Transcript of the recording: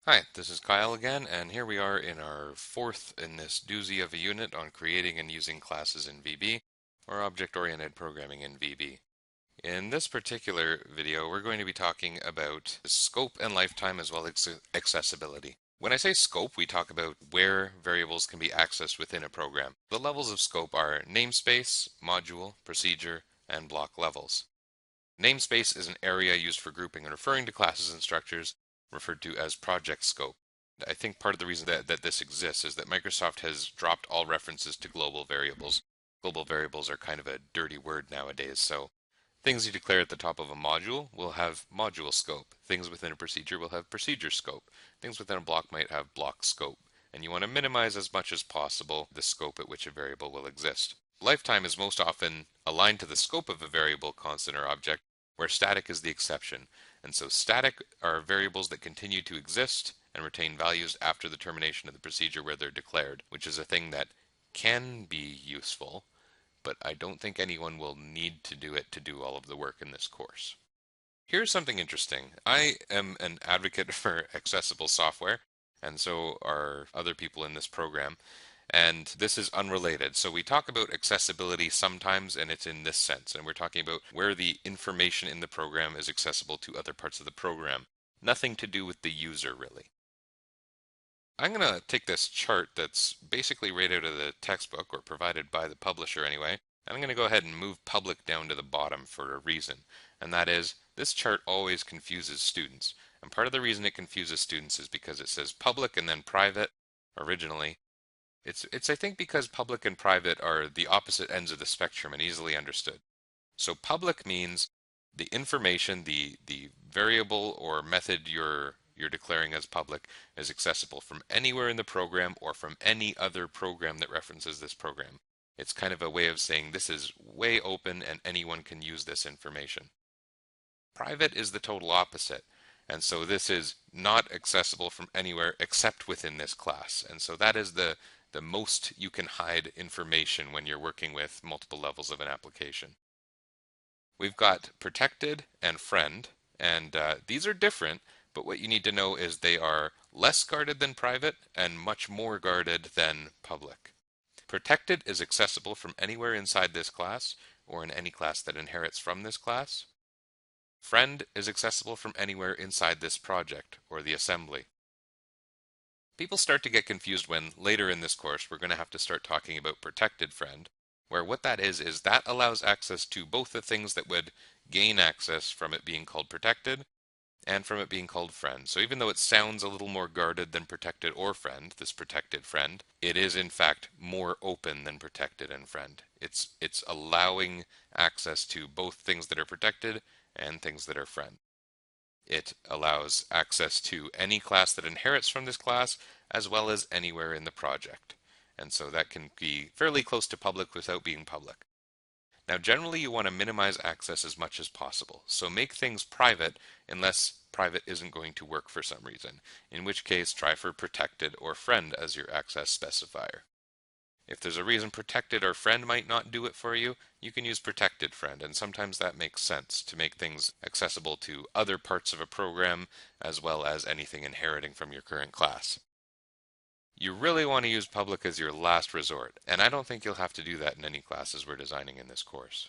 Hi, this is Kyle again, and here we are in our fourth in this doozy of a unit on creating and using classes in VB, or object-oriented programming in VB. In this particular video, we're going to be talking about scope and lifetime as well as accessibility. When I say scope, we talk about where variables can be accessed within a program. The levels of scope are namespace, module, procedure, and block levels. Namespace is an area used for grouping and referring to classes and structures, referred to as project scope. I think part of the reason that this exists is that Microsoft has dropped all references to global variables. Global variables are kind of a dirty word nowadays, so things you declare at the top of a module will have module scope. Things within a procedure will have procedure scope. Things within a block might have block scope. And you want to minimize as much as possible the scope at which a variable will exist. Lifetime is most often aligned to the scope of a variable, constant, or object, where static is the exception. And so static are variables that continue to exist and retain values after the termination of the procedure where they're declared, which is a thing that can be useful, but I don't think anyone will need to do it to do all of the work in this course. Here's something interesting. I am an advocate for accessible software, and so are other people in this program. And this is unrelated. So we talk about accessibility sometimes, and it's in this sense. And we're talking about where the information in the program is accessible to other parts of the program. Nothing to do with the user, really. I'm going to take this chart that's basically right out of the textbook, or provided by the publisher anyway, and I'm going to go ahead and move public down to the bottom for a reason. And that is, this chart always confuses students. And part of the reason it confuses students is because it says public and then private originally. It's I think because public and private are the opposite ends of the spectrum and easily understood. So public means the information, the variable or method you're declaring as public is accessible from anywhere in the program or from any other program that references this program. It's kind of a way of saying this is way open and anyone can use this information. Private is the total opposite. And so this is not accessible from anywhere except within this class. And so that is the most you can hide information when you're working with multiple levels of an application. We've got protected and friend, and these are different, but what you need to know is they are less guarded than private and much more guarded than public. Protected is accessible from anywhere inside this class or in any class that inherits from this class. Friend is accessible from anywhere inside this project or the assembly. People start to get confused when later in this course we're going to have to start talking about protected friend, where what that is that allows access to both the things that would gain access from it being called protected and from it being called friend. So even though it sounds a little more guarded than protected or friend, this protected friend, it is in fact more open than protected and friend. It's allowing access to both things that are protected and things that are friend. It allows access to any class that inherits from this class, as well as anywhere in the project. And so that can be fairly close to public without being public. Now, generally you want to minimize access as much as possible. So make things private unless private isn't going to work for some reason, in which case try for protected or friend as your access specifier. If there's a reason protected or friend might not do it for you, you can use protected friend, and sometimes that makes sense to make things accessible to other parts of a program as well as anything inheriting from your current class. You really want to use public as your last resort, and I don't think you'll have to do that in any classes we're designing in this course.